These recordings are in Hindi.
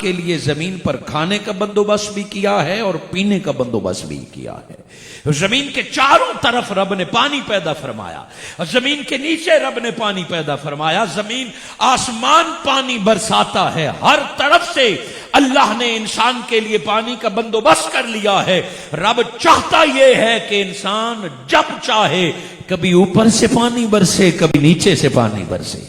के लिए जमीन पर खाने का बंदोबस्त भी किया है और पीने का बंदोबस्त भी किया है। जमीन के चारों तरफ रब ने पानी पैदा फरमाया, जमीन के नीचे रब ने पानी पैदा फरमाया, जमीन आसमान पानी बरसाता है, हर तरफ से अल्लाह ने इंसान के लिए पानी का बंदोबस्त कर लिया है। रब चाहता यह है कि इंसान जब चाहे कभी ऊपर से पानी बरसे, कभी नीचे से पानी बरसे,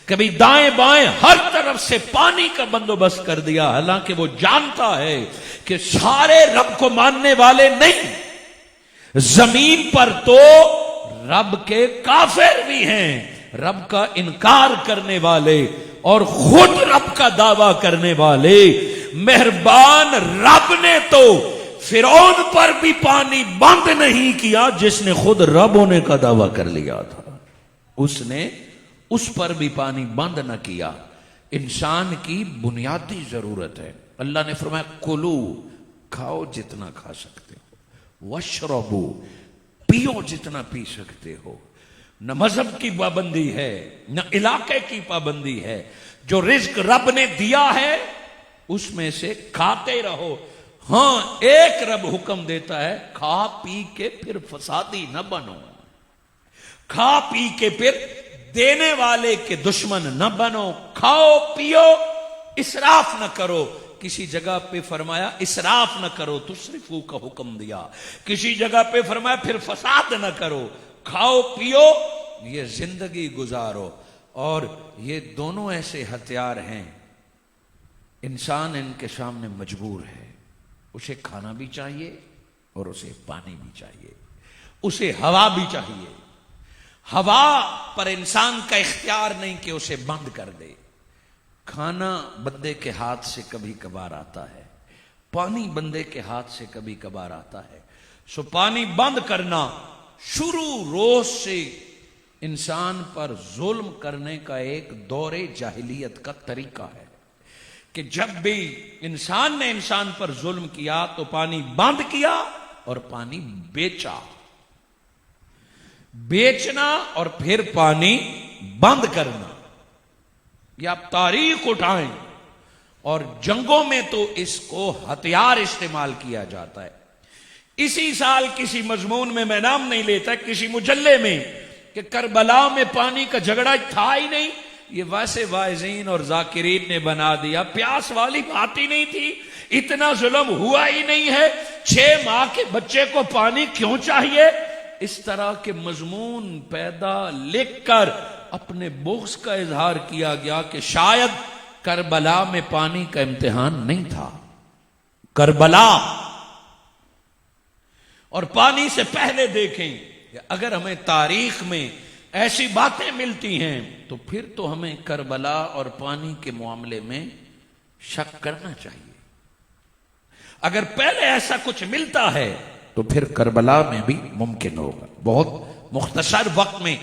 कभी दाएं बाएं, हर तरफ से पानी का बंदोबस्त कर दिया। हालांकि वो जानता है कि सारे रब को मानने वाले नहीं, जमीन पर तो रब के काफिर भी हैं, रब का इनकार करने वाले और खुद रब का दावा करने वाले। मेहरबान रब ने तो फिरौन पर भी पानी बंद नहीं किया जिसने खुद रब होने का दावा कर लिया था, उसने उस पर भी पानी बंद न किया। इंसान की बुनियादी जरूरत है। अल्लाह ने फरमाया कुलू, खाओ जितना खा सकते हो, वशरबू, पियो जितना पी सकते हो। न मजहब की पाबंदी है, न इलाके की पाबंदी है। जो रिज्क रब ने दिया है उसमें से खाते रहो। हां, एक रब हुक्म देता है, खा पी के फिर फसादी न बनो, खा पी के फिर देने वाले के दुश्मन न बनो। खाओ पियो, इसराफ न करो। किसी जगह पे फरमाया इसराफ न करो, तुसरिफू का हुक्म दिया। किसी जगह पे फरमाया फिर फसाद न करो। खाओ पियो, ये जिंदगी गुजारो। और ये दोनों ऐसे हथियार हैं, इंसान इनके सामने मजबूर है। उसे खाना भी चाहिए और उसे पानी भी चाहिए, उसे हवा भी चाहिए। हवा पर इंसान का इख्तियार नहीं कि उसे बंद कर दे। खाना बंदे के हाथ से कभी कभार आता है, पानी बंदे के हाथ से कभी कभार आता है। सो पानी बंद करना शुरू रोज से इंसान पर जुल्म करने का एक दौरे जाहिलियत का तरीका है कि जब भी इंसान ने इंसान पर जुल्म किया तो पानी बंद किया और पानी बेचा। बेचना और फिर पानी बंद करना, या आप तारीख उठाएं और जंगों में तो इसको हथियार इस्तेमाल किया जाता है। इसी साल किसी मजमून में, मैं नाम नहीं लेता, किसी मुजल्ले में कि करबला में पानी का झगड़ा था ही नहीं, ये वैसे वाइजीन और जाकिरीन ने बना दिया। प्यास वाली बात ही नहीं थी, इतना जुल्म हुआ ही नहीं है, 6 माह के बच्चे को पानी क्यों चाहिए। इस तरह के मजमून पैदा लिखकर अपने बुग़्ज़ का इजहार किया गया कि शायद करबला में पानी का इम्तिहान नहीं था। करबला और पानी से पहले देखें कि अगर हमें तारीख में ऐसी बातें मिलती हैं तो फिर तो हमें करबला और पानी के मामले में शक करना चाहिए। अगर पहले ऐसा कुछ मिलता है तो फिर करबला में भी मुमकिन होगा। बहुत मुख्तसर वक्त में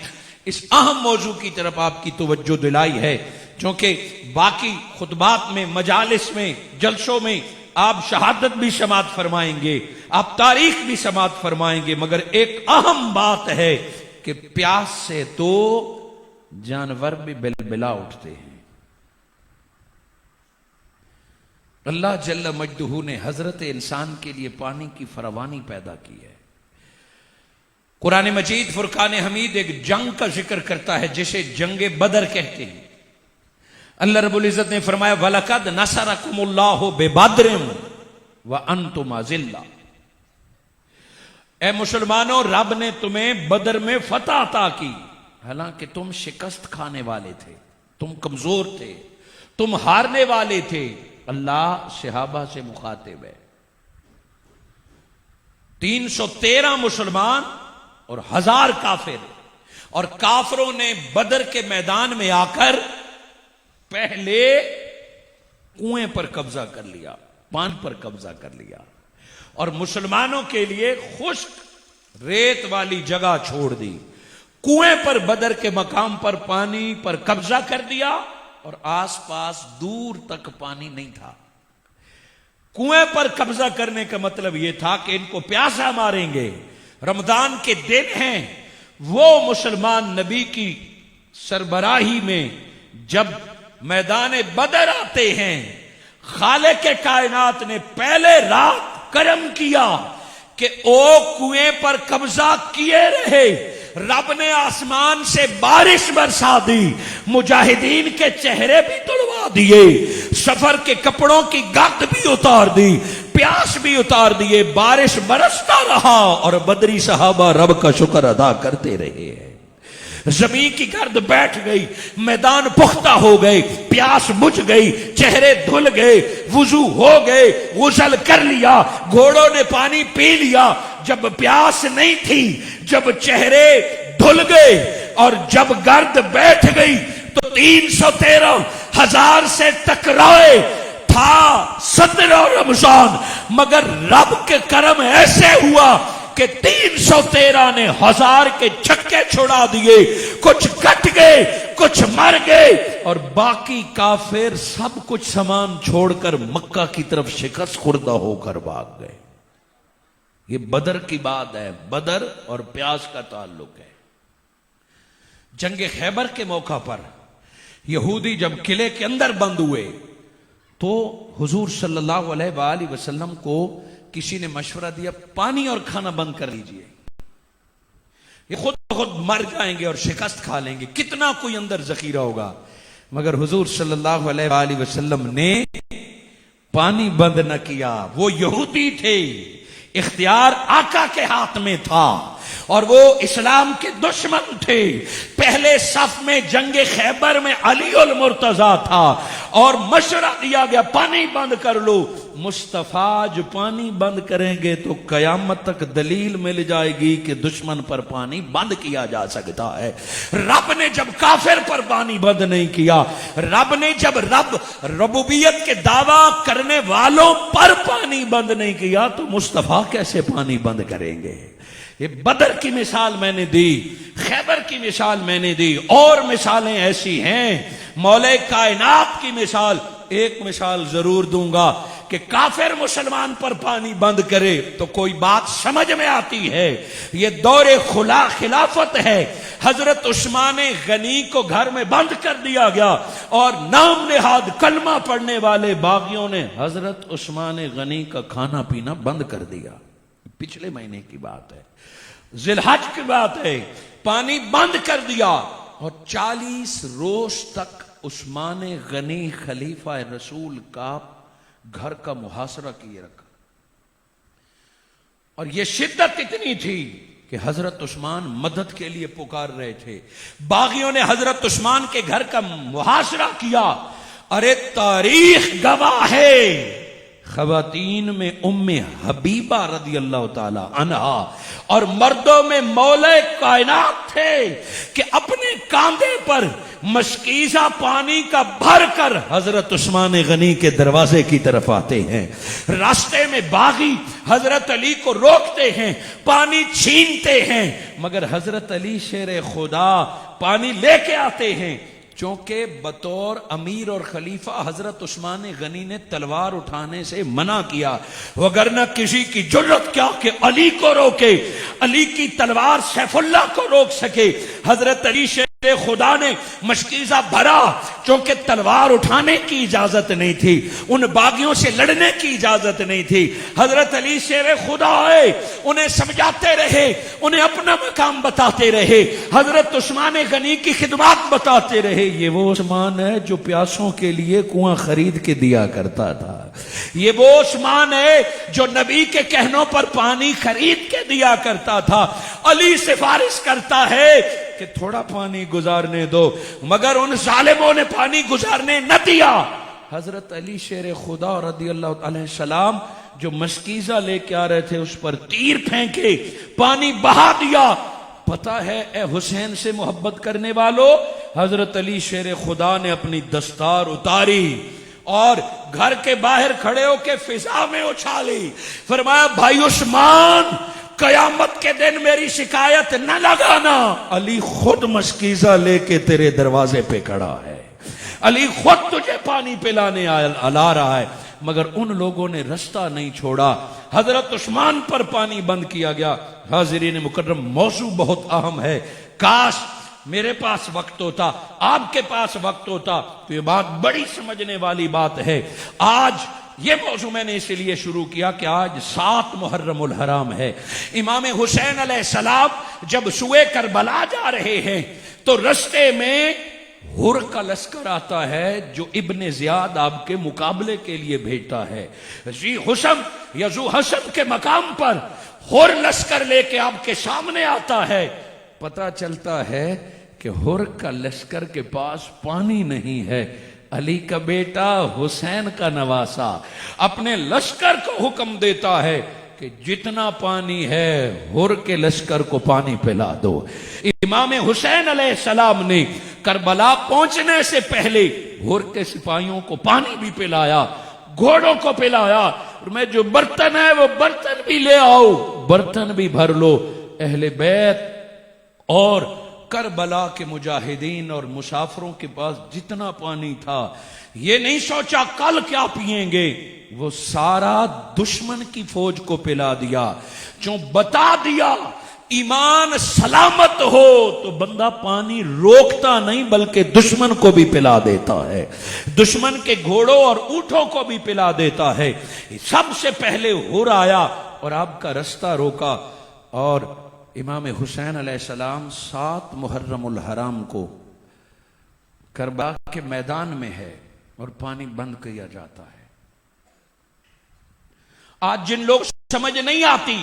इस अहम मौजू की तरफ आपकी तवज्जो दिलाई है, क्योंकि बाकी खुतबात में, मजालिस में, जलसों में आप शहादत भी समात फरमाएंगे, आप तारीख भी समात फरमाएंगे, मगर एक अहम बात है कि प्यास से तो जानवर भी बिलबिला उठते हैं। अल्लाह जल्ल मजदूहू ने हजरत इंसान के लिए पानी की फरावानी पैदा की है। कुरान मजीद फुरकान हमीद एक जंग का जिक्र करता है जिसे जंगे बदर कहते हैं। अल्लाह रब्बुल इज्जत ने फरमाया वलकद नसरकुमुल्लाहु बिबद्रिन व अंतुम अज़िल्ला। ए मुसलमानों, रब ने तुम्हें बदर में फतह अता की, हालांकि तुम शिकस्त खाने वाले थे, तुम कमजोर थे, तुम हारने वाले थे। अल्लाह सहाबा से मुखातिब है, 313 मुसलमान और 1000 काफिर, और काफिरों ने बदर के मैदान में आकर पहले कुएं पर कब्जा कर लिया, पान पर कब्जा कर लिया, और मुसलमानों के लिए खुश्क रेत वाली जगह छोड़ दी। कुएं पर बदर के मकाम पर पानी पर कब्जा कर दिया और आसपास दूर तक पानी नहीं था। कुएं पर कब्जा करने का मतलब यह था कि इनको प्यासा मारेंगे, रमजान के दिन हैं। वो मुसलमान नबी की सरबराही में जब मैदान बदर आते हैं, खालिक के कायनात ने पहले रात करम किया कि ओ कुएं पर कब्जा किए रहे। रब ने आसमान से बारिश बरसा दी, मुजाहिदीन के चेहरे भी तुड़वा दिए, सफर के कपड़ों की गर्द भी उतार दी, प्यास भी उतार दिए, बारिश बरसता रहा और बदरी सहाबा रब का शुक्र अदा करते रहे। जमीन की गर्द बैठ गई, मैदान पुख्ता हो गए, प्यास बुझ गई, चेहरे धुल गए, वुजू हो गए, गुसल कर लिया, घोड़ों ने पानी पी लिया। जब प्यास नहीं थी, जब चेहरे धुल गए और जब गर्द बैठ गई तो 313,000 से टकराए। था 17 रमजान, मगर रब के करम ऐसे हुआ कि 313 ने 1000 के छक्के छुड़ा दिए। कुछ कट गए, कुछ मर गए और बाकी काफिर सब कुछ सामान छोड़कर मक्का की तरफ शिकस्त खुर्दा होकर भाग गए। ये बदर की बात है, बदर और प्यास का ताल्लुक है। जंगे खैबर के मौका पर यहूदी जब किले के अंदर बंद हुए तो हुजूर सल्लल्लाहु अलैहि वसल्लम को किसी ने मशवरा दिया, पानी और खाना बंद कर लीजिए, ये खुद मर जाएंगे और शिकस्त खा लेंगे, कितना कोई अंदर जखीरा होगा। मगर हुजूर सल्लल्लाहु अलैहि वसल्लम ने पानी बंद न किया। वो यहूदी थे, इख्तियार आका के हाथ में था और वो इस्लाम के दुश्मन थे। पहले सफ में जंगे खैबर में अली उल मुर्तजा था और मशवरा दिया गया पानी बंद कर लो। मुस्तफा जो पानी बंद करेंगे तो कयामत तक दलील मिल जाएगी कि दुश्मन पर पानी बंद किया जा सकता है। रब ने जब काफिर पर पानी बंद नहीं किया, रब ने जब रबूबियत के दावा करने वालों पर पानी बंद नहीं किया तो मुस्तफा कैसे पानी बंद करेंगे। ये बदर की मिसाल मैंने दी, खैबर की मिसाल मैंने दी, और मिसालें ऐसी हैं। मौले कायनात की मिसाल, एक मिसाल जरूर दूंगा कि काफिर मुसलमान पर पानी बंद करे तो कोई बात समझ में आती है। ये दौरे खिलाफत है। हजरत उस्मान गनी को घर में बंद कर दिया गया और नाम नेहाद कलमा पढ़ने वाले बागियों ने हजरत उस्मान गनी का खाना पीना बंद कर दिया। पिछले महीने की बात है, जिलहज की बात है। पानी बंद कर दिया और 40 रोज तक उस्मान गनी खलीफा रसूल का घर का मुहासरा किए रखा। और यह शिद्दत इतनी थी कि हजरत उस्मान मदद के लिए पुकार रहे थे। बागियों ने हजरत उस्मान के घर का मुहासरा किया। अरे तारीख गवाह है, खवातीन में उम्मे हबीबा रदी अल्लाह ताला अन्हा और मर्दों में मौले कायनात थे कि अपने कांधे पर मशकीजा पानी का भर कर हजरत उस्मान गनी के दरवाजे की तरफ आते हैं। रास्ते में बागी हजरत अली को रोकते हैं, पानी छीनते हैं, मगर हजरत अली शेर खुदा पानी लेके आते हैं। चूंकि बतौर अमीर और खलीफा हजरत उस्मान गनी ने तलवार उठाने से मना किया, वगरना किसी की जुर्रत क्या कि अली को रोके, अली की तलवार सैफुल्लाह को रोक सके। हजरत अली शेर खुदा ने मशकीजा भरा, चूंकि तलवार उठाने की इजाजत नहीं थी, उन बागियों से लड़ने की इजाजत नहीं थी। हजरत अली शेर खुदा आए, उन्हें समझाते रहे, उन्हें अपना मकाम बताते रहे, हजरत उस्मान गनी की खिदमत बताते रहे। ये वो उस्मान है जो प्यासों के लिए कुआं खरीद के दिया करता था। ये वो उस्मान है जो नबी के कहनों पर पानी खरीद के दिया करता था। अली सिफारिश करता है कि थोड़ा पानी गुजारने दो, मगर उन जालिमों ने पानी गुजारने न दिया। हजरत अली शेर खुदा रदी अल्लाह अलैहि सलाम जो मशकीजा लेके आ रहे थे उस पर तीर फेंके, पानी बहा दिया। पता है ए हुसैन से मोहब्बत करने वालों, हजरत अली शेर खुदा ने अपनी दस्तार उतारी और घर के बाहर खड़े होके फिजा में उछाली। फरमाया, भाई उस्मान, कयामत के दिन मेरी शिकायत न लगाना, अली खुद मशकीजा लेके तेरे दरवाजे पे खड़ा है, अली खुद तुझे पानी पिलाने ला रहा है। मगर उन लोगों ने रास्ता नहीं छोड़ा, हजरत उस्मान पर पानी बंद किया गया। हाजिरीन मुकर्रम, मौजू बहुत अहम है। काश मेरे पास वक्त होता, आपके पास वक्त होता, तो ये बात बड़ी समझने वाली बात है। आज ये मौजू मैंने इसलिए शुरू किया कि आज 7 मुहर्रमुल हराम है। इमाम हुसैन अलैहिस्सलाम जब सुए करबला जा रहे हैं तो रास्ते में हुर का लश्कर आता है, जो इब्ने जियाद आपके मुकाबले के लिए भेजता है। जी हुसम या जू हसन के मकाम पर हुर लश्कर लेके आपके सामने आता है। पता चलता है कि हुर का लश्कर के पास पानी नहीं है। अली का बेटा हुसैन का नवासा अपने लश्कर को हुक्म देता है कि जितना पानी है हुर के लश्कर को पानी पिला दो। इमाम हुसैन अलैहिस्सलाम ने करबला पहुंचने से पहले हुर के सिपाहियों को पानी भी पिलाया, घोड़ों को पिलाया, और मैं जो बर्तन है वो बर्तन भी ले आओ, बर्तन भी भर लो। अहले बैत और करबला के मुजाहिदीन और मुसाफिरों के पास जितना पानी था, ये नहीं सोचा कल क्या पिएंगे, वो सारा दुश्मन की फौज को पिला दिया। जो बता दिया ईमान सलामत हो तो बंदा पानी रोकता नहीं बल्कि दुश्मन को भी पिला देता है, दुश्मन के घोड़ों और ऊंटों को भी पिला देता है। सबसे पहले हुर आया और आपका रास्ता रोका। और इमाम हुसैन अलैहिस्सलाम 7 मुहर्रमुल हराम को करबला के मैदान में है और पानी बंद किया जाता है। आज जिन लोग समझ नहीं आती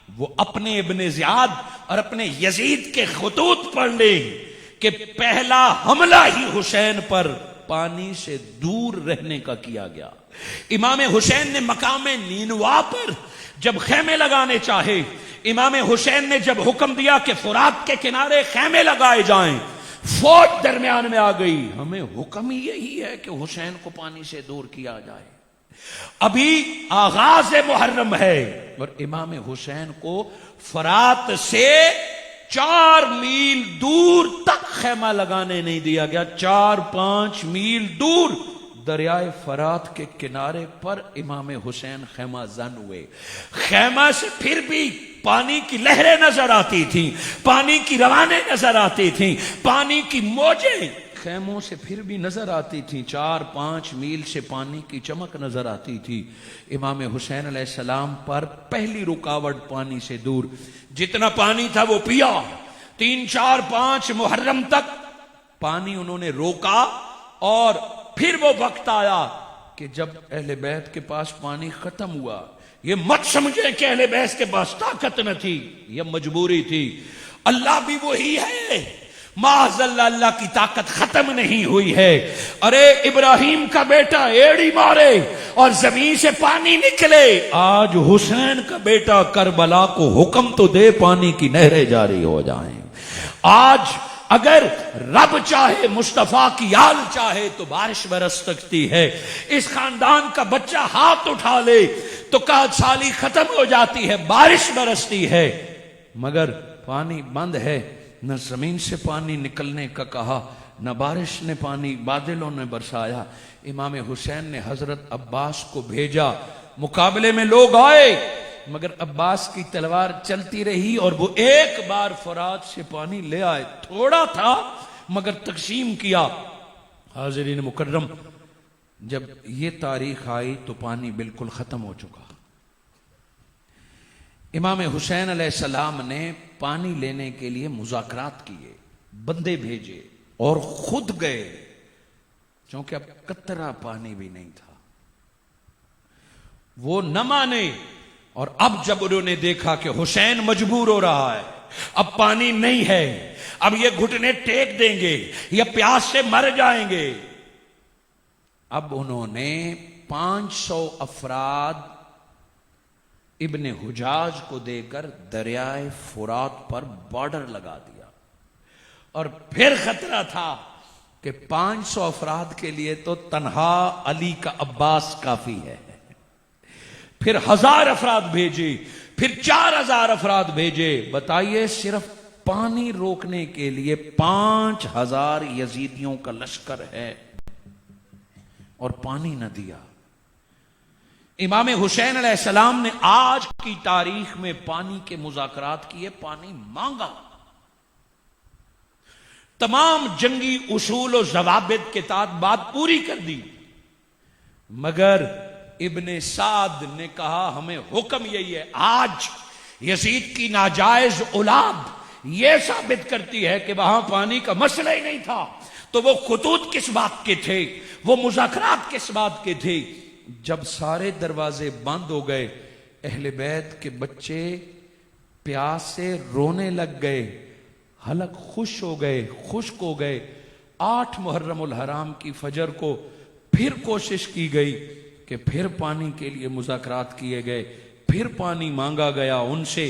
वो अपने इब्ने जियाद और अपने यजीद के खतूत पढ़ ले कि पहला हमला ही हुसैन पर पानी से दूर रहने का किया गया। इमाम हुसैन ने मकाम नीनवा पर जब खेमे लगाने चाहे, इमाम हुसैन ने जब हुक्म दिया कि फुरात के किनारे खेमे लगाए जाएं, फौज दरमियान में आ गई। हमें हुक्म ही यही है कि हुसैन को पानी से दूर किया जाए। अभी आगाज मुहर्रम है और इमाम हुसैन को फरात से 4 मील दूर तक खेमा लगाने नहीं दिया गया। 4-5 मील दूर दरियाए फरात के किनारे पर इमाम हुसैन खेमा जन हुए। खेमा से फिर भी पानी की लहरें नजर आती थी, पानी की रवाने नजर आती थी, पानी की मौजें खेमों से फिर भी नजर आती थी। 4-5 मील से पानी की चमक नजर आती थी। इमाम हुसैन अलैहिस्सलाम पर पहली रुकावट पानी से दूर। जितना पानी था वो पिया। 3-4-5 मुहर्रम तक पानी उन्होंने रोका और फिर वो वक्त आया कि जब अहले बैत के पास पानी खत्म हुआ। ये मत समझे कि अहले बैत के पास ताकत न थी, यह मजबूरी थी। अल्लाह भी वही है, माज़अल्लाह अल्लाह की ताकत खत्म नहीं हुई है। अरे इब्राहिम का बेटा एड़ी मारे और जमीन से पानी निकले, आज हुसैन का बेटा करबला को हुक्म तो दे पानी की नहरें जारी हो जाएं। आज अगर रब चाहे, मुस्तफा की आल चाहे तो बारिश बरस सकती है। इस खानदान का बच्चा हाथ उठा ले तो काद साली खत्म हो जाती है, बारिश बरसती है। मगर पानी बंद है, न जमीन से पानी निकलने का कहा, न बारिश ने पानी बादलों ने बरसाया। इमाम हुसैन ने हजरत अब्बास को भेजा, मुकाबले में लोग आए मगर अब्बास की तलवार चलती रही और वो एक बार फरात से पानी ले आए। थोड़ा था मगर तकसीम किया। हाज़रीन मुकर्रम, जब ये तारीख आई तो पानी बिल्कुल खत्म हो चुका। इमाम हुसैन अलैहिस्सलाम ने पानी लेने के लिए मुज़ाकरात किए, बंदे भेजे और खुद गए, क्योंकि अब कतरा पानी भी नहीं था। वो न माने और अब जब उन्होंने देखा कि हुसैन मजबूर हो रहा है, अब पानी नहीं है, अब ये घुटने टेक देंगे या प्यास से मर जाएंगे, अब उन्होंने 500 अफराद इब्ने हुजाज को देकर दरियाए फुरात पर बॉर्डर लगा दिया। और फिर खतरा था कि 500 अफराद के लिए तो तन्हा अली का अब्बास काफी है। फिर 1000 अफराद भेजे, फिर 4000 अफराद भेजे। बताइए, सिर्फ पानी रोकने के लिए 5000 यजीदियों का लश्कर है और पानी न दिया। इमाम हुसैन अलैहिस्सलाम ने आज की तारीख में पानी के मुज़ाकरात किए, पानी मांगा। तमाम जंगी उसूल और जवाबित के तहत बात पूरी कर दी, मगर इब्ने साद ने कहा हमें हुक्म यही है, आज यजीद की नाजायज औलाद यह साबित करती है कि वहां पानी का मसला ही नहीं था, तो वो खुतूत किस बात के थे, वो मुज़ाकरात किस बात के थे। जब सारे दरवाजे बंद हो गए, अहले बैत के बच्चे प्यास से रोने लग गए, हलक खुश हो गए, खुश्क हो गए। 8 मुहर्रमुल हराम की फजर को फिर कोशिश की गई कि फिर पानी के लिए मुज़ाकरात किए गए, फिर पानी मांगा गया उनसे।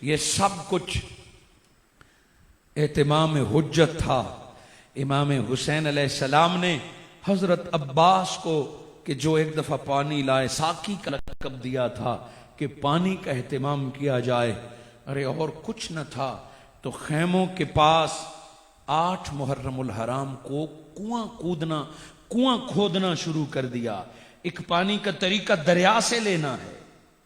ये सब कुछ एहतिमाम हुज्जत था। इमाम हुसैन अलैहिस्सलाम ने हजरत अब्बास को कि जो एक दफा पानी लाए, साकी का लक़ब दिया था कि पानी का एहतिमाम किया जाए। अरे और कुछ न था तो खैमों के पास 8 मुहर्रमुल हराम को कुआं खोदना शुरू कर दिया। एक पानी का तरीका दरिया से लेना है,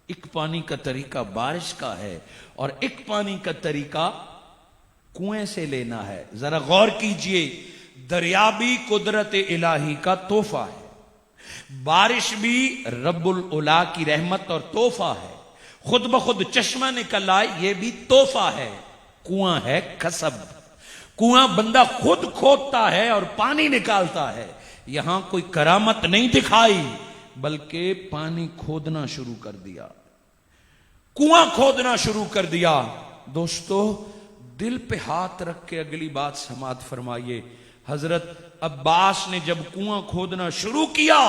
एक पानी का तरीका बारिश का है, और एक पानी का तरीका कुएं से लेना है। जरा गौर कीजिए, दरिया भी कुदरत इलाही का तोहफा है, बारिश भी रब्बुल उला की रहमत और तोहफा है, खुद ब खुद चश्मा निकल आए ये भी तोहफा है। कुआं है कसब, कुआं बंदा खुद खोदता है और पानी निकालता है। यहां कोई करामत नहीं दिखाई, बल्कि पानी खोदना शुरू कर दिया, कुआं खोदना शुरू कर दिया। दोस्तों, दिल पे हाथ रख के अगली बात समात फरमाइए। हजरत अब्बास ने जब कुआं खोदना शुरू किया,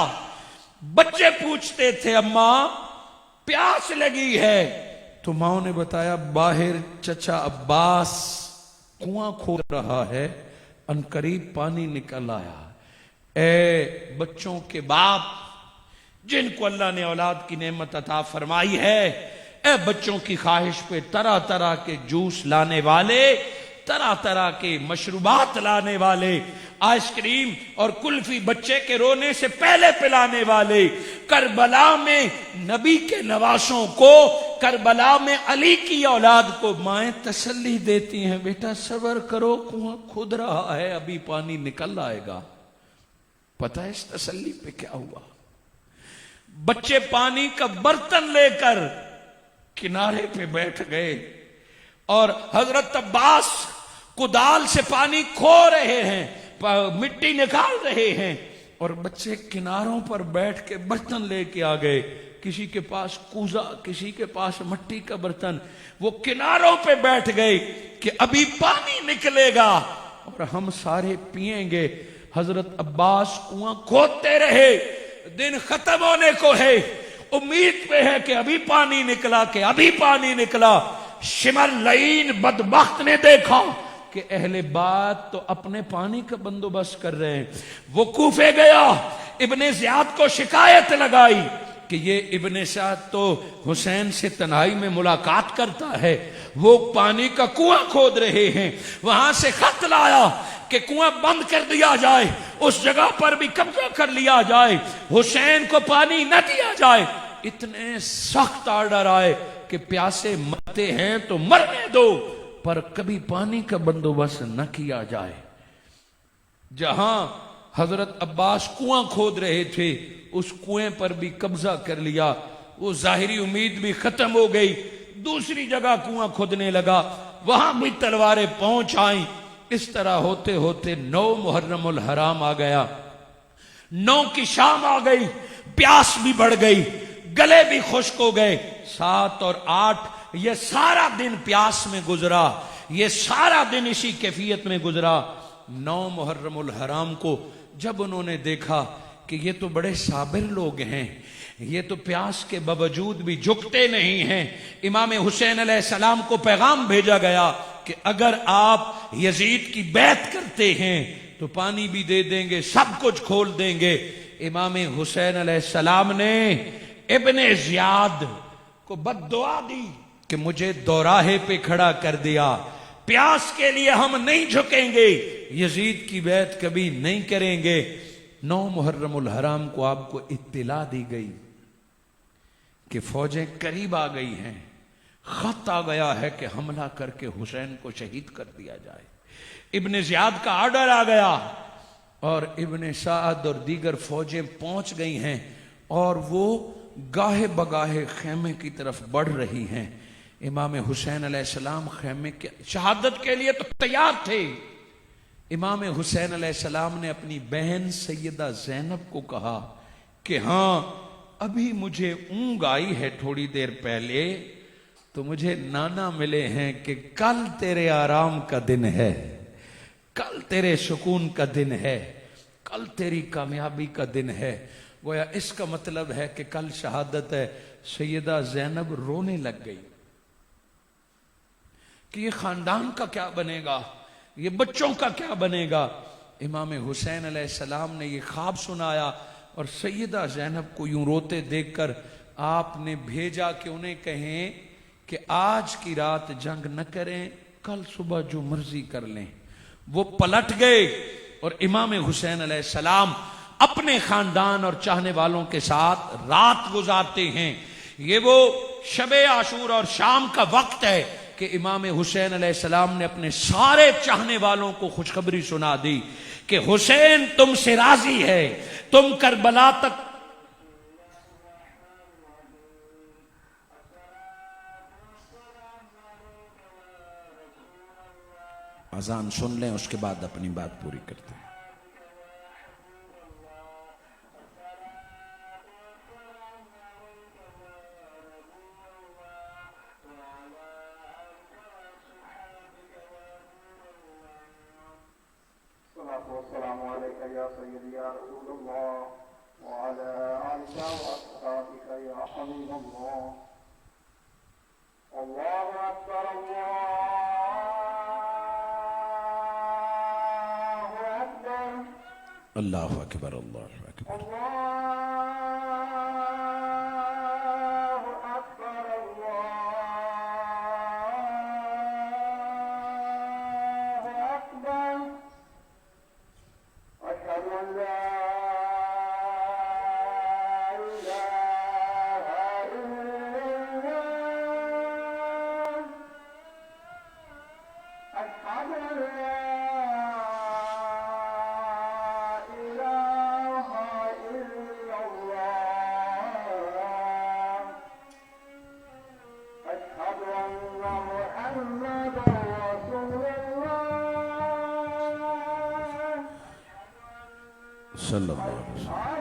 बच्चे पूछते थे अम्मा प्यास लगी है, तो मां ने बताया बाहर चचा अब्बास कुआं खोद रहा है, अनकरीब पानी निकल आया। ए बच्चों के बाप जिनको अल्लाह ने औलाद की नेमत अता फरमाई है, ए बच्चों की ख्वाहिश पे तरह तरह के जूस लाने वाले, तरह तरह के मशरूबात लाने वाले, आइसक्रीम और कुल्फी बच्चे के रोने से पहले पिलाने वाले, करबला में नबी के नवासों को, करबला में अली की औलाद को माएं तसल्ली देती हैं, बेटा सब्र करो, कुआं खुद रहा है, अभी पानी निकल आएगा। पता है इस तसल्ली पे क्या हुआ? बच्चे पानी का बर्तन लेकर किनारे पे बैठ गए और हजरत अब्बास कुदाल से पानी खो रहे हैं, मिट्टी निकाल रहे हैं, और बच्चे किनारों पर बैठ के बर्तन लेके आ गए। किसी के पास कूजा, किसी के पास मिट्टी का बर्तन, वो किनारों पे बैठ गए कि अभी पानी निकलेगा और हम सारे पिएंगे। हजरत अब्बास कुआं खोदते रहे, दिन खत्म होने को है, उम्मीद पे है कि अभी पानी निकला, कि अभी पानी निकला। शिमर लईन बदबख्त ने देखा कि अहले बात तो अपने पानी का बंदोबस्त कर रहे हैं। वो कूफे गया, इब्ने ज़ियाद को शिकायत लगाई कि ये इब्ने ज़ियाद तो हुसैन से तन्हाई में मुलाकात करता है, वो पानी का कुआं खोद रहे हैं। वहां से खत लाया कि कुआं बंद कर दिया जाए, उस जगह पर भी कब्जा कर लिया जाए, हुसैन को पानी न दिया जाए। इतने सख्त आर्डर आए कि प्यासे मरते हैं तो मरने दो, पर कभी पानी का बंदोबस्त न किया जाए। जहां हजरत अब्बास कुआं खोद रहे थे, उस कुएं पर भी कब्जा कर लिया। वो जाहिरी उम्मीद भी खत्म हो गई। दूसरी जगह कुआं खोदने लगा, वहां भी तलवारें पहुंच आई। इस तरह होते होते 9 मुहर्रमुल हराम आ गया, 9 की शाम आ गई, प्यास भी बढ़ गई, गले भी खुश्क हो गए। 7 और 8 ये सारा दिन प्यास में गुजरा, ये सारा दिन इसी कैफियत में गुजरा। 9 मुहर्रमुल हराम को जब उन्होंने देखा कि ये तो बड़े साबिर लोग हैं, ये तो प्यास के बावजूद भी झुकते नहीं हैं, इमाम हुसैन अलैहिस्सलाम को पैगाम भेजा गया कि अगर आप यजीद की बैत करते हैं तो पानी भी दे देंगे, सब कुछ खोल देंगे। इमाम हुसैन अलैहिस्सलाम ने इब्ने ज़ियाद को बद्दुआ दी कि मुझे दौराहे पे खड़ा कर दिया, प्यास के लिए हम नहीं झुकेंगे, यजीद की बैत कभी नहीं करेंगे। 9 मुहर्रमुल हराम को आपको इत्तिला दी गई कि फौजें करीब आ गई हैं, खत आ गया है कि हमला करके हुसैन को शहीद कर दिया जाए। इब्ने ज़ियाद का ऑर्डर आ गया और इब्ने साद और दीगर फौजें पहुंच गई हैं और वो गाहे बगाहे खेमे की तरफ बढ़ रही हैं। इमाम हुसैन अलैहिस्सलाम खेमे के शहादत के लिए तो तैयार थे। इमाम हुसैन अलैहिस्सलाम ने अपनी बहन सैयदा ज़ैनब को कहा कि हाँ, अभी मुझे ऊँग आई है थोड़ी देर पहले, तो मुझे नाना मिले हैं कि कल तेरे आराम का दिन है, कल तेरे सुकून का दिन है, कल तेरी कामयाबी का दिन है। गोया इसका मतलब है कि कल शहादत है। सैयदा ज़ैनब रोने लग गई कि ये खानदान का क्या बनेगा, ये बच्चों का क्या बनेगा। इमाम हुसैन अलैहिस्सलाम ने ये ख्वाब सुनाया और सैयदा ज़ैनब को यूं रोते देखकर आपने भेजा कि उन्हें कहें कि आज की रात जंग न करें, कल सुबह जो मर्जी कर लें। वो पलट गए और इमाम हुसैन अलैहिस्सलाम अपने खानदान और चाहने वालों के साथ रात गुजारते हैं। ये वो शबे आशूर और शाम का वक्त है कि इमाम हुसैन अलैहिस्सलाम ने अपने सारे चाहने वालों को खुशखबरी सुना दी कि हुसैन तुमसे राजी है, तुम करबला तक अजान सुन लें, उसके बाद अपनी बात पूरी करते हैं। अल्लाहु अकबर, अल्लाहु अकबर। सल्लल्लाहु अलैहि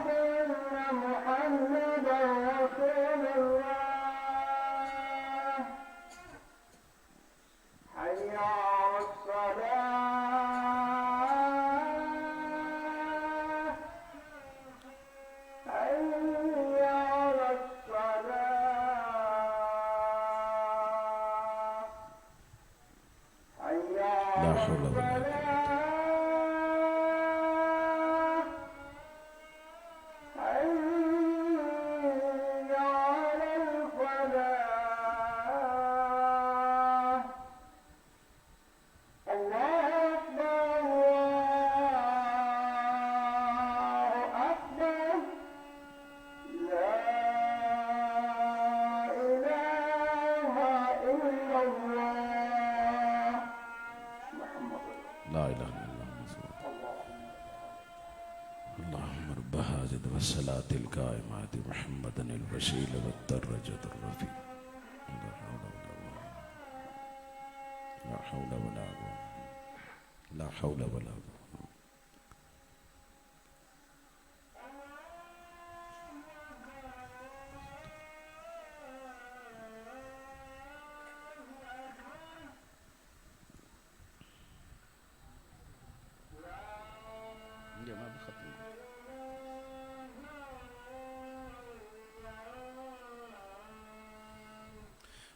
सलातिल कायमाति मुहम्मदनिल वसील वद्दरजतुर रफी ला हौला वला कुव्वता ला हौला वला कुव्वता।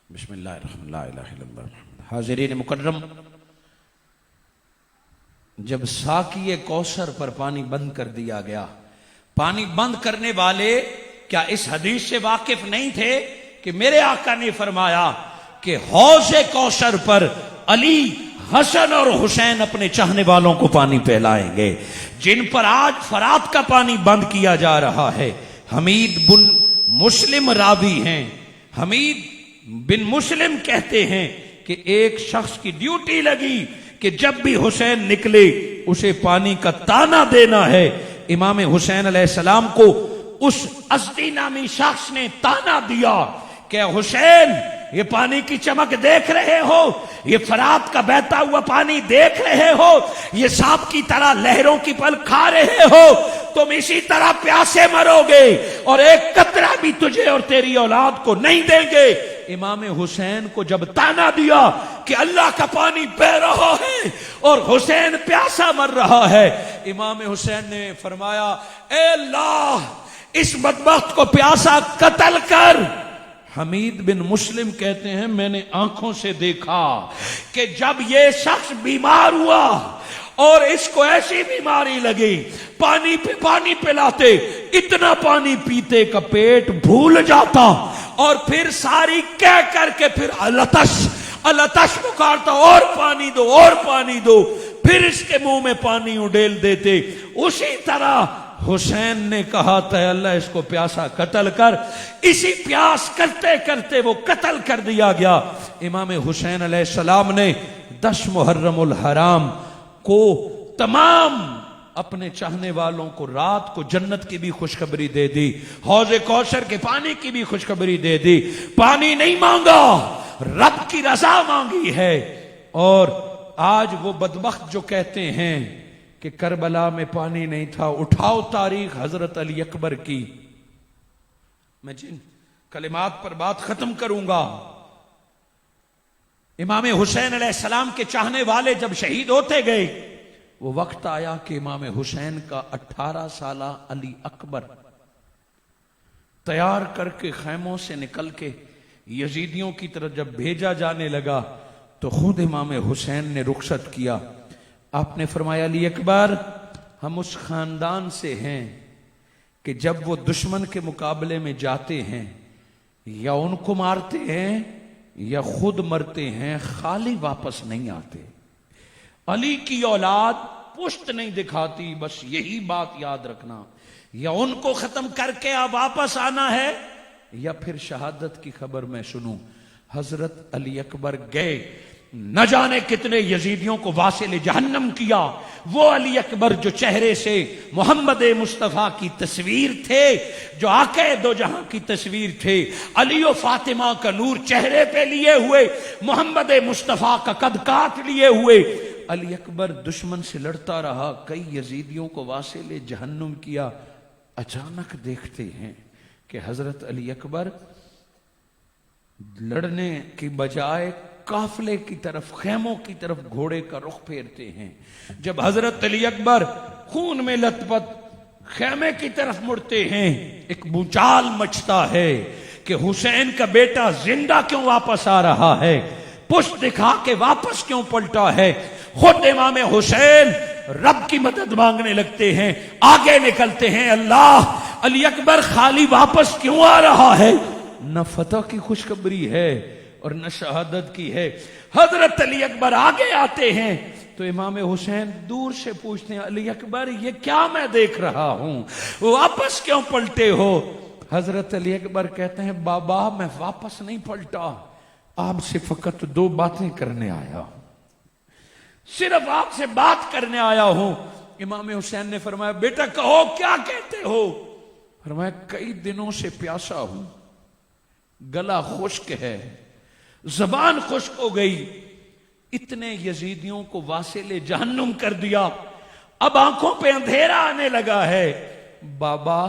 बिस्मिल्लाहिर्रहमानिर्रहीम। हाज़िरीन मुकर्रम, जब साकिए कौसर पर पानी बंद कर दिया गया, पानी बंद करने वाले क्या इस हदीस से वाकिफ नहीं थे कि मेरे आका ने फरमाया कि हौज़े कौसर पर अली, हसन और हुसैन अपने चाहने वालों को पानी पिलाएंगे। जिन पर आज फरात का पानी बंद किया जा रहा है, हमीद बिन मुस्लिम रावी हैं। हमीद बिन मुस्लिम कहते हैं कि एक शख्स की ड्यूटी लगी कि जब भी हुसैन निकले उसे पानी का ताना देना है। इमाम हुसैन अलैहिस्सलाम को उस अज़दी नामी शख्स ने ताना दिया कि हुसैन, ये पानी की चमक देख रहे हो, ये फरात का बहता हुआ पानी देख रहे हो, ये सांप की तरह लहरों की पल खा रहे हो, तुम इसी तरह प्यासे मरोगे और एक कतरा भी तुझे और तेरी औलाद को नहीं देंगे। इमाम हुसैन को जब ताना दिया कि अल्लाह का पानी बह रहा है और हुसैन प्यासा मर रहा है, इमाम हुसैन ने फरमाया, ए अल्लाह, इस बदबख्त को प्यासा कत्ल कर। हमीद बिन मुस्लिम कहते हैं, मैंने आंखों से देखा कि जब ये शख्स बीमार हुआ और इसको ऐसी बीमारी लगी, पानी पे पानी पिलाते, इतना पानी पीते का पेट भूल जाता और फिर सारी कह करके फिर अलतश पुकारता, और पानी दो और पानी दो, फिर इसके मुंह में पानी उडेल देते। उसी तरह हुसैन ने कहा था, अल्लाह इसको प्यासा कत्ल कर। इसी प्यास करते करते वो कत्ल कर दिया गया। इमाम हुसैन अलैहिस्सलाम ने 10 मुहर्रमुल हराम को तमाम अपने चाहने वालों को रात को जन्नत की भी खुशखबरी दे दी, हौज़े कौसर के पानी की भी खुशखबरी दे दी। पानी नहीं मांगा, रब की रजा मांगी है। और आज वो बदबख्त जो कहते हैं कि करबला में पानी नहीं था, उठाओ तारीख हजरत अली अकबर की। मैं जिन कलिमात पर बात खत्म करूंगा, इमाम हुसैन अलैहिस्सलाम के चाहने वाले जब शहीद होते गए, वो वक्त आया कि इमाम हुसैन का 18 साला अली अकबर तैयार करके खैमों से निकल के यजीदियों की तरफ जब भेजा जाने लगा तो खुद इमाम हुसैन ने रुखसत किया। आपने फरमाया, अली अकबर, हम उस खानदान से हैं कि जब वो दुश्मन के मुकाबले में जाते हैं या उनको मारते हैं या खुद मरते हैं, खाली वापस नहीं आते। अली की औलाद पुश्त नहीं दिखाती, बस यही बात याद रखना, या उनको खत्म करके अब वापस आना है या फिर शहादत की खबर मैं सुनूं। हजरत अली अकबर गए, न जाने कितने यजीदियों को वासिल जहन्नम किया। वो अली अकबर जो चेहरे से मोहम्मद मुस्तफा की तस्वीर थे, जो आके दो जहां की तस्वीर थे, अली और फातिमा का नूर चेहरे पे लिए हुए, मोहम्मद मुस्तफा का कद काट लिए हुए, अली अकबर दुश्मन से लड़ता रहा, कई यजीदियों को वासिल जहन्नुम किया। अचानक देखते हैं कि हजरत अली अकबर लड़ने की बजाय काफले की तरफ, खेमों की तरफ घोड़े का रुख फेरते हैं। जब हजरत अली अकबर खून में लथपथ खेमे की तरफ मुड़ते हैं, एक भूचाल मचता है कि हुसैन का बेटा जिंदा क्यों वापस आ रहा है, पुष्ट दिखा के वापस क्यों पलटा है। खुद इमाम हुसैन रब की मदद मांगने लगते हैं, आगे निकलते हैं, अल्लाह, अली अकबर खाली वापस क्यों आ रहा है? न फतह की खुशखबरी है और न शहादत की है। हजरत अली अकबर आगे आते हैं तो इमाम हुसैन दूर से पूछते हैं, अली अकबर, ये क्या मैं देख रहा हूं, वापस क्यों पलटे हो? हजरत अली अकबर कहते हैं, बाबा, मैं वापस नहीं पलटा, आपसे फकत 2 बातें करने आया हूं, सिर्फ आपसे बात करने आया हूं। इमाम हुसैन ने फरमाया, बेटा कहो, क्या कहते हो? फरमाया, कई दिनों से प्यासा हूं, गला खुश्क है, जबान खुश्क हो गई, इतने यजीदियों को वासिले जहन्नुम कर दिया, अब आंखों पे अंधेरा आने लगा है। बाबा,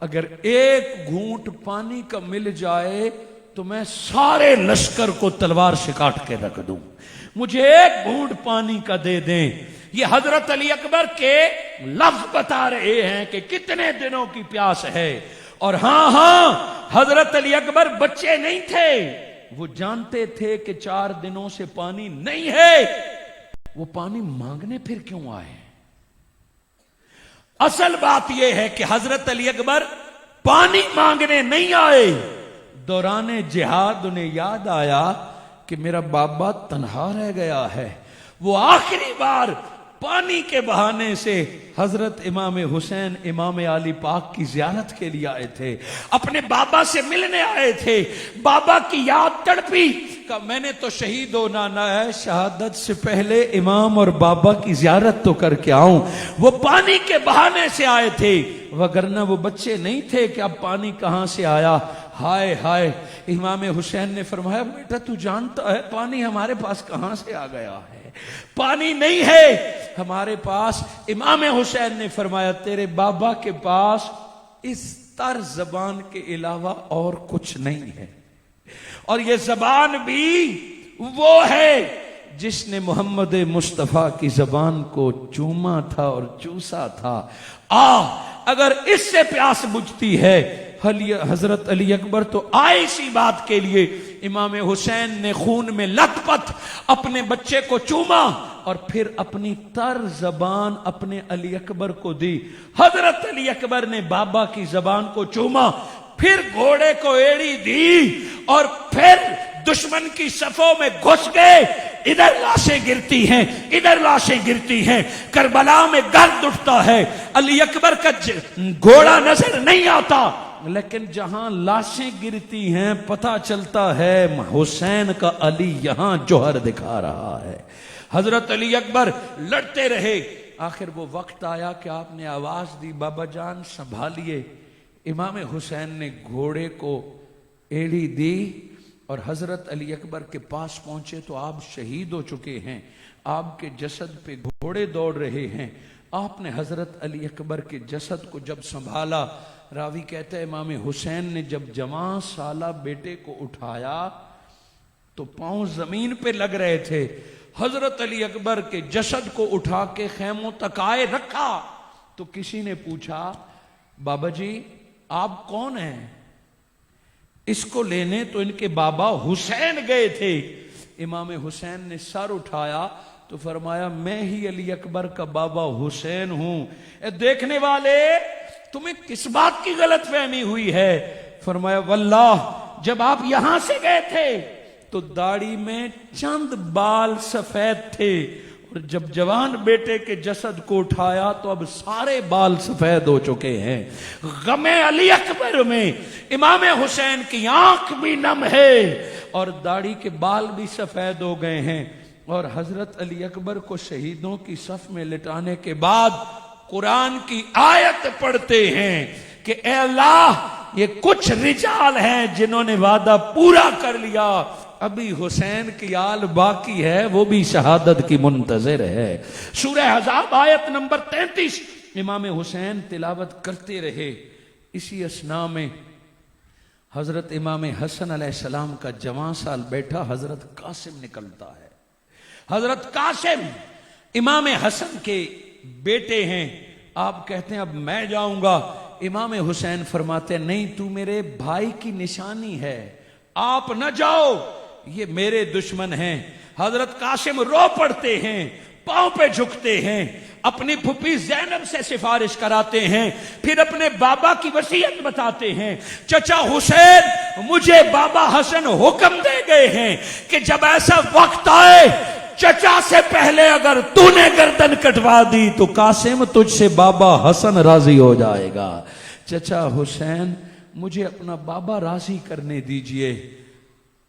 अगर एक घूंट पानी का मिल जाए तो मैं सारे लश्कर को तलवार से काट के रख दूं, मुझे एक घूंट पानी का दे दें। ये हजरत अली अकबर के लफ्ज बता रहे हैं कि कितने दिनों की प्यास है। और हां, हजरत अली अकबर बच्चे नहीं थे, वो जानते थे कि 4 दिनों से पानी नहीं है। वो पानी मांगने फिर क्यों आए? असल बात यह है कि हजरत अली अकबर पानी मांगने नहीं आए। दौरान जिहाद उन्हें याद आया कि मेरा बाबा तन्हा रह गया है। वो आखिरी बार पानी के बहाने से हजरत इमाम हुसैन इमाम आली पाक की जियारत के लिए आए थे, अपने बाबा से मिलने आए थे। बाबा की याद तड़पी, का मैंने तो शहीद होना ना है, शहादत से पहले इमाम और बाबा की जियारत तो करके आऊं। वो पानी के बहाने से आए थे, वगरना वो बच्चे नहीं थे कि अब पानी कहां से आया। हाय हाय, इमाम हुसैन ने फरमाया बेटा तू जानता है पानी हमारे पास कहां से आ गया है? पानी नहीं है हमारे पास। इमाम हुसैन ने फरमाया तेरे बाबा के पास इस तर जबान के अलावा और कुछ नहीं है, और ये जबान भी वो है जिसने मोहम्मद मुस्तफा की जबान को चूमा था और चूसा था। अगर इससे प्यास बुझती है हजरत अली अकबर तो आए इसी बात के लिए। इमाम हुसैन ने खून में लथपथ अपने बच्चे को चूमा और फिर अपनी तर जबान अपने अली अकबर को दी। हजरत अली अकबर ने बाबा की जबान को चूमा, फिर घोड़े को एड़ी दी और फिर दुश्मन की सफों में घुस गए। इधर लाशें गिरती हैं, इधर लाशें गिरती हैं, करबला में गर्द उठता है। अली अकबर का घोड़ा नजर नहीं आता, लेकिन जहां लाशें गिरती हैं पता चलता है हुसैन का अली यहां जौहर दिखा रहा है। हजरत अली अकबर लड़ते रहे। आखिर वो वक्त आया कि आपने आवाज दी बाबा जान संभालिए। इमाम हुसैन ने घोड़े को एड़ी दी और हजरत अली अकबर के पास पहुंचे तो आप शहीद हो चुके हैं, आपके जसद पे घोड़े दौड़ रहे हैं। आपने हजरत अली अकबर के जसद को जब संभाला, रावी कहते हैं इमाम हुसैन ने जब जवां साला बेटे को उठाया तो पांव जमीन पे लग रहे थे। हजरत अली अकबर के जसद को उठा के खैमों तक आए रखा तो किसी ने पूछा बाबा जी आप कौन हैं? इसको लेने तो इनके बाबा हुसैन गए थे। इमाम हुसैन ने सर उठाया तो फरमाया मैं ही अली अकबर का बाबा हुसैन हूं। देखने वाले तुम्हें किस बात की गलत फहमी हुई है? फरमाया वल्लाह जब आप यहां से गए थे तो दाढ़ी में चंद बाल सफेद थे, और जब जवान बेटे के जसद को उठाया तो अब सारे बाल सफेद हो चुके हैं। गमे अली अकबर में इमाम हुसैन की आंख भी नम है और दाढ़ी के बाल भी सफेद हो गए हैं। और हजरत अली अकबर को शहीदों की सफ में लिटाने के बाद कुरान की आयत पढ़ते हैं कि ए अल्लाह ये कुछ रिजाल हैं जिन्होंने वादा पूरा कर लिया, अभी हुसैन की आल बाकी है, वो भी शहादत की मुंतजर है। सूरह हज़ाब आयत नंबर 33 इमाम हुसैन तिलावत करते रहे। इसी असना में हजरत इमाम हसन अलैहिस्सलाम का जवां साल बैठा हजरत कासिम निकलता है। हजरत कासिम इमाम हसन के बेटे हैं। आप कहते हैं अब मैं जाऊंगा। इमाम हुसैन फरमाते नहीं तू मेरे भाई की निशानी है, आप न जाओ, ये मेरे दुश्मन हैं। हजरत कासिम रो पड़ते हैं, पांव पे झुकते हैं, अपनी फुफी जैनब से सिफारिश कराते हैं, फिर अपने बाबा की वसीयत बताते हैं। चचा हुसैन मुझे बाबा हसन हुक्म दे गए हैं कि जब ऐसा वक्त आए चचा से पहले अगर तूने गर्दन कटवा दी तो कासिम तुझसे बाबा हसन राजी हो जाएगा। चचा हुसैन मुझे अपना बाबा राजी करने दीजिए।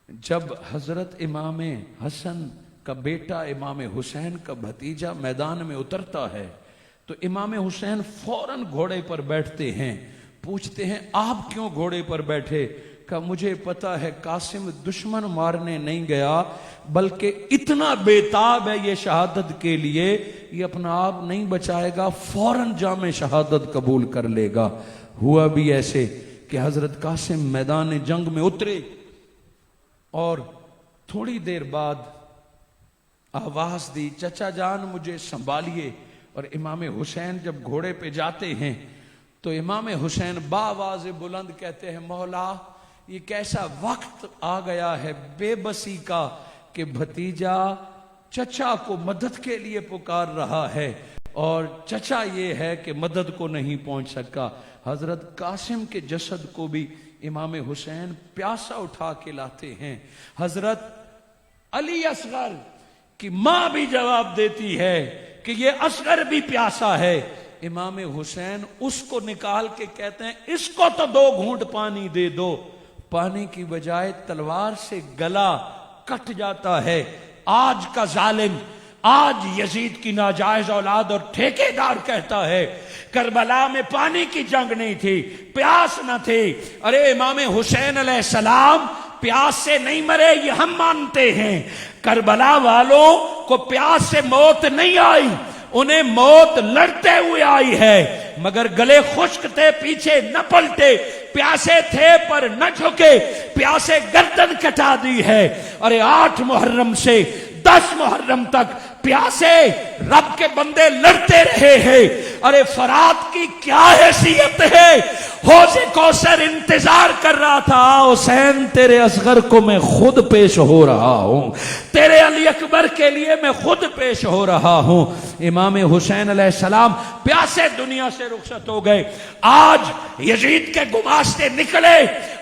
जब हजरत इमाम हसन का बेटा इमाम हुसैन का भतीजा मैदान में उतरता है तो इमाम हुसैन फौरन घोड़े पर बैठते हैं। पूछते हैं आप क्यों घोड़े पर बैठे? का मुझे पता है कासिम दुश्मन मारने नहीं गया, बल्कि इतना बेताब है ये शहादत के लिए, ये अपना आप नहीं बचाएगा, फौरन जामे शहादत कबूल कर लेगा। हुआ भी ऐसे कि हजरत कासिम मैदान जंग में उतरे और थोड़ी देर बाद आवाज दी चचा जान मुझे संभालिए। और इमाम हुसैन जब घोड़े पे जाते हैं तो इमाम हुसैन बावाज बुलंद कहते हैं मौला ये कैसा वक्त आ गया है बेबसी का कि भतीजा चचा को मदद के लिए पुकार रहा है और चचा ये है कि मदद को नहीं पहुंच सका। हजरत कासिम के जसद को भी इमाम हुसैन प्यासा उठा के लाते हैं। हजरत अली असगर की मां भी जवाब देती है कि ये असगर भी प्यासा है। इमाम हुसैन उसको निकाल के कहते हैं इसको तो 2 घूंट पानी दे दो। पानी की बजाय तलवार से गला कट जाता है। आज का जालिम, आज यजीद की नाजायज औलाद और ठेकेदार कहता है करबला में पानी की जंग नहीं थी, प्यास न थी। अरे इमाम हुसैन अलैहिस्सलाम प्यास से नहीं मरे, ये हम मानते हैं। करबला वालों को प्यास से मौत नहीं आई, उन्हें मौत लड़ते हुए आई है, मगर गले खुश्क थे, पीछे न पलटे, प्यासे थे पर न झुके, प्यासे गर्दन कटा दी है। अरे 8 मुहर्रम से 10 मुहर्रम तक प्यासे रब के बंदे लड़ते रहे हैं। अरे फरात की क्या हैसियत है, हौज़े कौसर इंतजार कर रहा था। हुसैन तेरे असगर को मैं खुद पेश हो रहा हूं, तेरे अली अकबर के लिए मैं खुद पेश हो रहा हूं। इमाम हुसैन अलैहिस्सलाम प्यासे दुनिया से रुखसत हो गए। आज यजीद के गुमाश्ते निकले,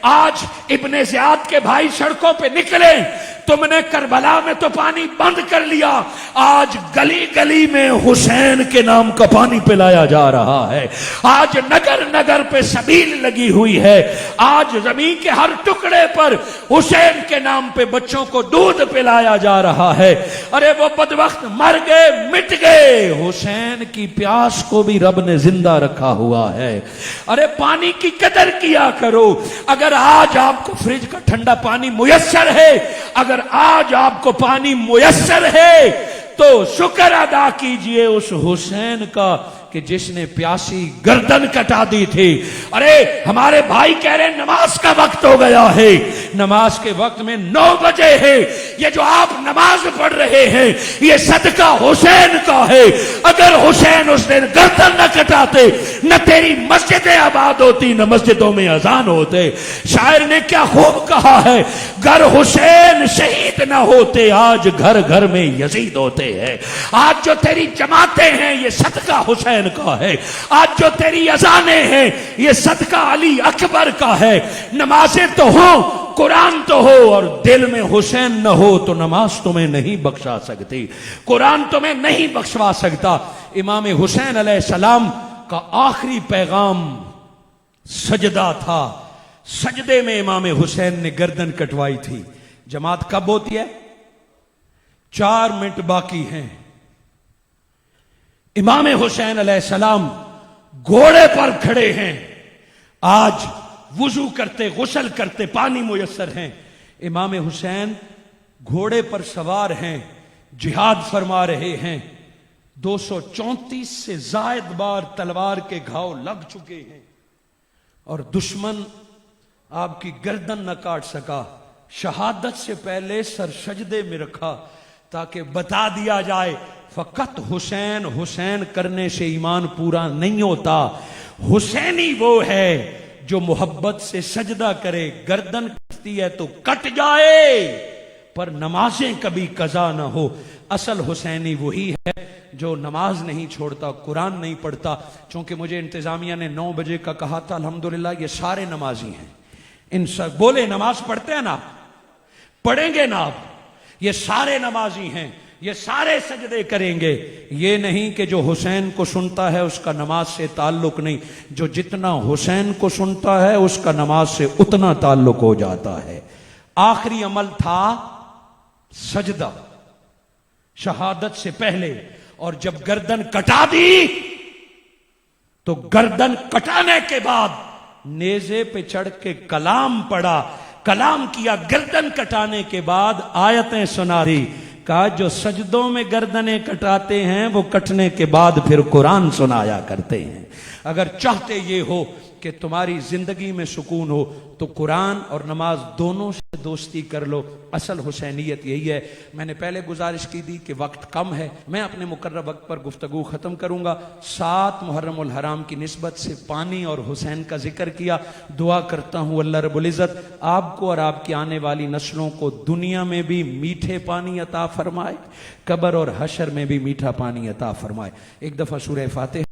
आज इब्ने ज़ियाद के भाई सड़कों पे निकले। तुमने करबला में तो पानी बंद कर लिया, आज गली गली में हुसैन के नाम का पानी पिलाया जा रहा है। आज नगर नगर पे सबील लगी हुई है, आज जमीन के हर टुकड़े पर हुसैन के नाम पे बच्चों को दूध पिलाया जा रहा है। अरे वो बदबख्त मर गए, मिट गए, हुसैन की प्यास को भी रब ने जिंदा रखा हुआ है। अरे पानी की कदर किया करो। अगर आज आपको फ्रिज का ठंडा पानी मुयस्सर है, अगर आज आपको पानी मुयस्सर है, तो शुक्र अदा कीजिए उस हुसैन का कि जिसने प्यासी गर्दन कटा दी थी। अरे हमारे भाई कह रहे नमाज का वक्त हो गया है, नमाज के वक्त में 9 बजे है। ये जो आप नमाज पढ़ रहे हैं ये सदका हुसैन का है। अगर हुसैन उस दिन गर्दन न कटाते, न तेरी मस्जिदें आबाद होती, न मस्जिदों में अजान होते। शायर ने क्या खूब कहा है, घर हुसैन शहीद न होते, आज घर घर में यजीद होते हैं। आज जो तेरी जमातें हैं ये सदका हुसैन का है, आज जो तेरी अजानें हैं ये सदका अली अकबर का है। नमाजें तो हो, कुरान तो हो, और दिल में हुसैन न हो तो नमाज तुम्हें नहीं बख्शा सकती, कुरान तुम्हें नहीं बख्शवा सकता। इमाम हुसैन अलैहिस्सलाम का आखिरी पैगाम सजदा था। सजदे में इमाम हुसैन ने गर्दन कटवाई थी। जमात कब होती है? 4 मिनट बाकी हैं। इमाम हुसैन अलैहिस्सलाम घोड़े पर खड़े हैं। आज वुजू करते, गुस्ल करते, पानी मुयस्सर हैं। इमाम हुसैन घोड़े पर सवार हैं, जिहाद फरमा रहे हैं। 234 से जायद बार तलवार के घाव लग चुके हैं और दुश्मन आपकी गर्दन न काट सका। शहादत से पहले सर सजदे में रखा ताकि बता दिया जाए फकत हुसैन हुसैन करने से ईमान पूरा नहीं होता। हुसैनी वो है जो मोहब्बत से सजदा करे, गर्दन कटती है तो कट जाए पर नमाजें कभी कजा ना हो। असल हुसैनी वही है जो नमाज नहीं छोड़ता, कुरान नहीं पढ़ता। चूंकि मुझे इंतजामिया ने 9 बजे का कहा था, अल्हम्दुलिल्लाह ये सारे नमाजी हैं। इन सब बोले नमाज पढ़ते हैं ना, पढ़ेंगे ना आप, ये सारे नमाजी हैं, ये सारे सजदे करेंगे। ये नहीं कि जो हुसैन को सुनता है उसका नमाज से ताल्लुक नहीं, जो जितना हुसैन को सुनता है उसका नमाज से उतना ताल्लुक हो जाता है। आखिरी अमल था सजदा शहादत से पहले, और जब गर्दन कटा दी तो गर्दन कटाने के बाद नेज़े पे चढ़ के कलाम पढ़ा, कलाम किया। गर्दन कटाने के बाद आयतें सुना दी। कहा जो सजदों में गर्दनें कटाते हैं वो कटने के बाद फिर कुरान सुनाया करते हैं। अगर चाहते ये हो कि तुम्हारी जिंदगी में सुकून हो तो कुरान और नमाज दोनों से दोस्ती कर लो। असल हुसैनियत यही है। मैंने पहले गुजारिश की थी कि वक्त कम है, मैं अपने मुकर्रर वक्त पर गुफ्तगू खत्म करूंगा। 7 मुहर्रमुल हराम की निस्बत से पानी और हुसैन का जिक्र किया। दुआ करता हूं अल्लाह रब्बुल इज्जत आपको और आपकी आने वाली नस्लों को दुनिया में भी मीठे पानी अता फरमाए, कब्र और हशर में भी मीठा पानी अता फरमाए। एक दफा सूरह फातिहा